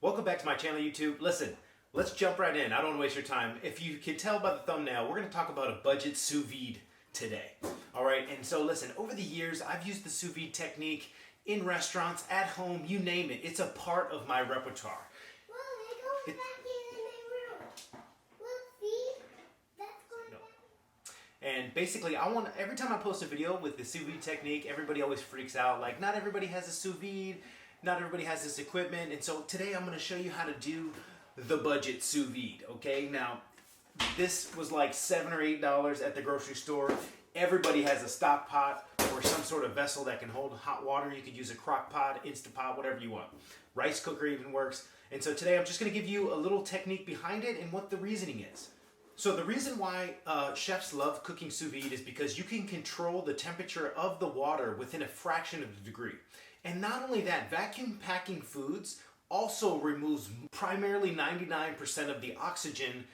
Welcome back to my channel, YouTube. Listen, let's jump right in. I don't want to waste your time. If you can tell by the thumbnail, we're going to talk about a budget sous vide today. All right, and so listen, over the years, I've used the sous vide technique in restaurants, at home, you name it. It's a part of my repertoire. Well, they're going back in my room. Well, see? That's going back. And basically, every time I post a video with the sous vide technique, everybody always freaks out. Like, not everybody has a sous vide, not everybody has this equipment. And so today I'm going to show you how to do the budget sous vide, okay? Now, this was like $7 or $8 at the grocery store. Everybody has a stock pot or some sort of vessel that can hold hot water. You could use a crock pot, Instapot, whatever you want. Rice cooker even works. And so today I'm just going to give you a little technique behind it and what the reasoning is. So the reason why chefs love cooking sous vide is because you can control the temperature of the water within a fraction of a degree. And not only that, vacuum packing foods also removes primarily 99% of the oxygen,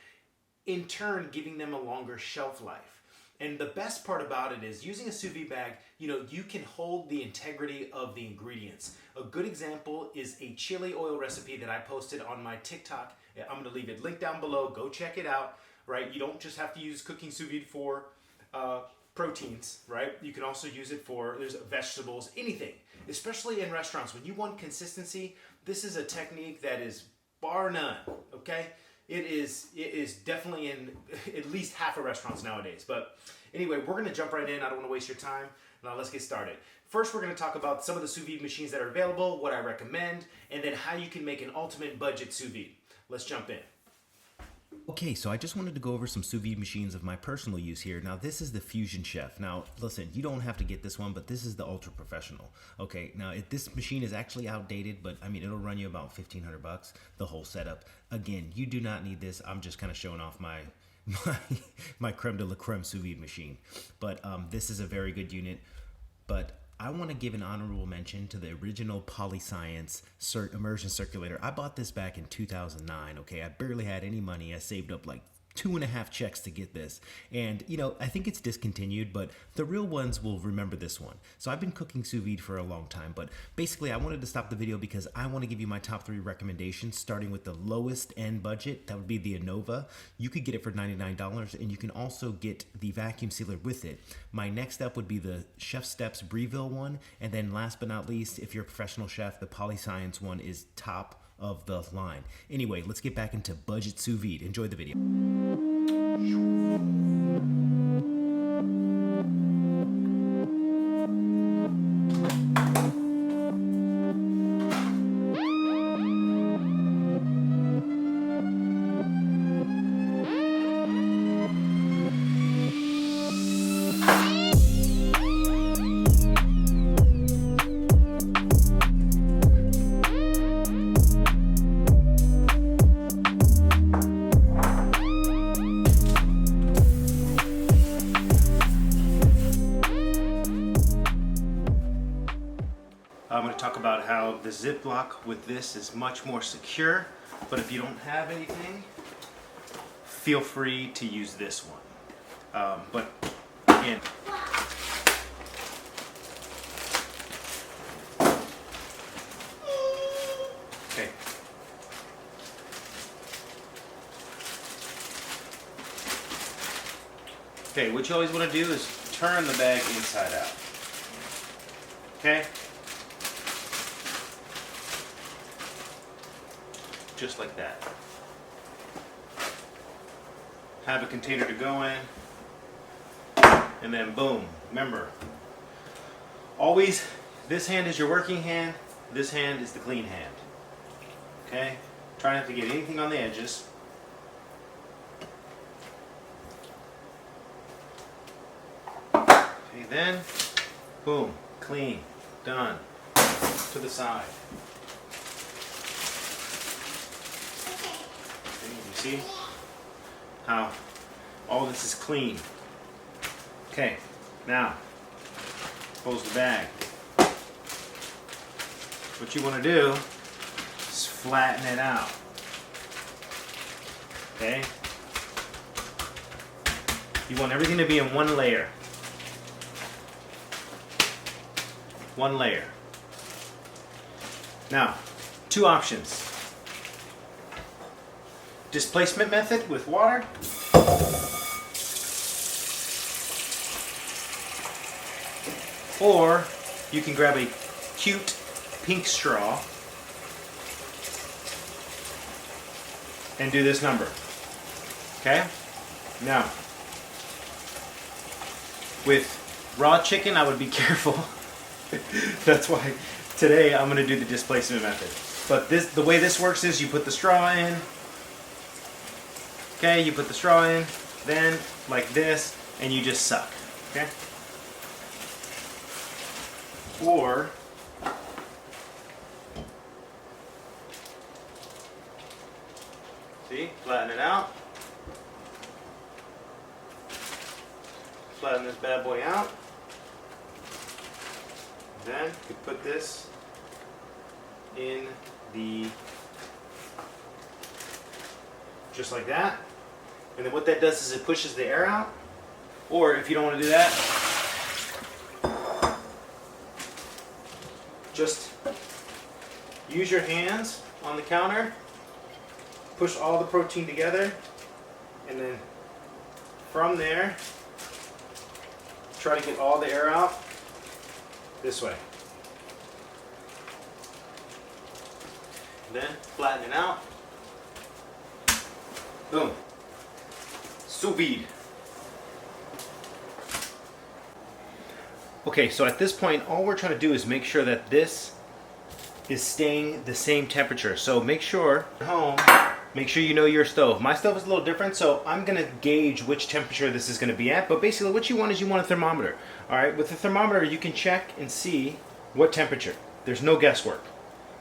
in turn giving them a longer shelf life. And the best part about it is using a sous vide bag, you can hold the integrity of the ingredients. A good example is a chili oil recipe that I posted on my TikTok. I'm going to leave it linked down below. Go check it out, right? You don't just have to use cooking sous vide for proteins, right? You can also use it for there's vegetables, anything, especially in restaurants. When you want consistency, this is a technique that is bar none, okay? It is definitely in at least half of restaurants nowadays. But anyway, we're going to jump right in. I don't want to waste your time. Now let's get started. First, we're going to talk about some of the sous vide machines that are available, what I recommend, and then how you can make an ultimate budget sous vide. Let's jump in. Okay, so I just wanted to go over some sous vide machines of my personal use here. Now, this is the Fusion Chef. Now, listen, you don't have to get this one, but this is the Ultra Professional. Okay, now this machine is actually outdated, but I mean, it'll run you about $1,500, the whole setup. Again, you do not need this. I'm just kind of showing off my creme de la creme sous vide machine. But this is a very good unit, but I want to give an honorable mention to the original Polyscience immersion circulator. I bought this back in 2009, okay? I barely had any money. I saved up like 2.5 checks to get this. And, I think it's discontinued, but the real ones will remember this one. So I've been cooking sous vide for a long time, but basically I wanted to stop the video because I want to give you my top 3 recommendations, starting with the lowest end budget. That would be the Innova. You could get it for $99, and you can also get the vacuum sealer with it. My next up would be the Chef Steps Breville one, and then last but not least, if you're a professional chef, the Polyscience one is top of the line. Anyway, let's get back into budget sous vide. Enjoy the video. I'm going to talk about how the Ziploc with this is much more secure, but if you don't have anything, feel free to use this one. But again, okay. Okay, what you always want to do is turn the bag inside out. Okay? Just like that. Have a container to go in, and then boom. Remember, always this hand is your working hand, this hand is the clean hand. Okay? Try not to get anything on the edges. Okay, then boom, clean, done. To the side. See how all this is clean. Okay, now close the bag. What you want to do is flatten it out. Okay? You want everything to be in one layer. One layer. Now, two options. displacement method with water. Or you can grab a cute pink straw and do this number. Okay? Now, with raw chicken, I would be careful. That's why today I'm going to do the displacement method. But the way this works is you put the straw in. Okay, you put the straw in, then like this, and you just suck. Okay? Or see, flatten it out. Flatten this bad boy out. Then you put this in the, just like that. And then what that does is it pushes the air out. Or if you don't want to do that, just use your hands on the counter, push all the protein together, and then from there, try to get all the air out this way. Then flatten it out. Boom. Sous vide. Okay, so at this point, all we're trying to do is make sure that this is staying the same temperature. So make sure at home, make sure you know your stove. My stove is a little different, so I'm gonna gauge which temperature this is gonna be at. But basically, what you want is you want a thermometer. All right, with the thermometer, you can check and see what temperature. There's no guesswork.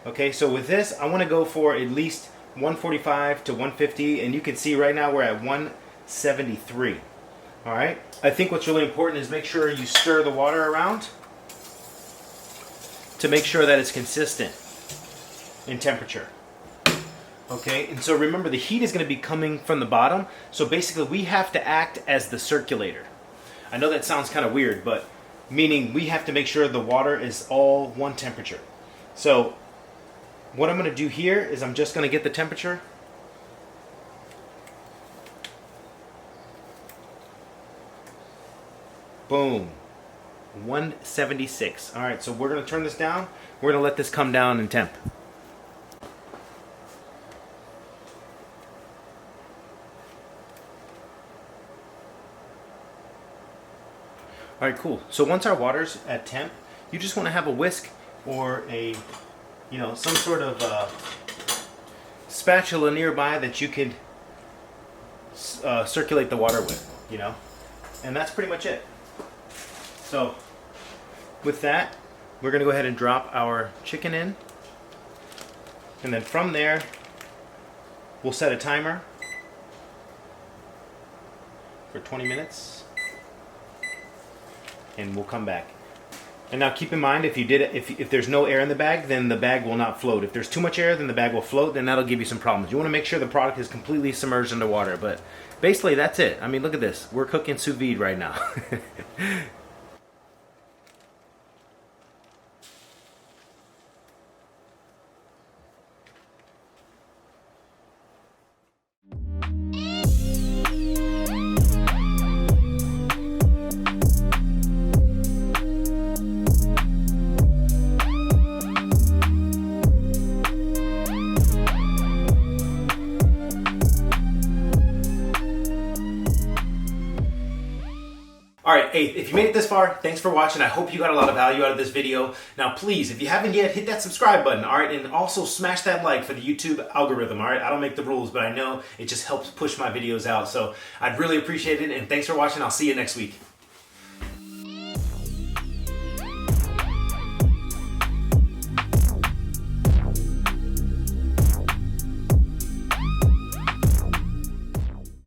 Okay, so with this, I want to go for at least 145 to 150, and you can see right now we're at 173. All right, I think what's really important is make sure you stir the water around to make sure that it's consistent in temperature. Okay, and so remember the heat is going to be coming from the bottom, so basically we have to act as the circulator. I know that sounds kind of weird, but meaning we have to make sure the water is all one temperature. So what I'm going to do here is I'm just going to get the temperature. Boom. 176. All right, so we're going to turn this down. We're going to let this come down in temp. All right, cool. So once our water's at temp, you just want to have a whisk or a, some sort of spatula nearby that you can circulate the water with, and that's pretty much it. So with that, we're going to go ahead and drop our chicken in, and then from there, we'll set a timer for 20 minutes, and we'll come back. And now keep in mind, if there's no air in the bag, then the bag will not float. If there's too much air, then the bag will float, then that'll give you some problems. You want to make sure the product is completely submerged under water, but basically that's it. I mean, look at this. We're cooking sous vide right now. Alright, hey, if you made it this far, thanks for watching. I hope you got a lot of value out of this video. Now please, if you haven't yet, hit that subscribe button, alright? And also smash that like for the YouTube algorithm, alright? I don't make the rules, but I know it just helps push my videos out. So I'd really appreciate it, and thanks for watching. I'll see you next week.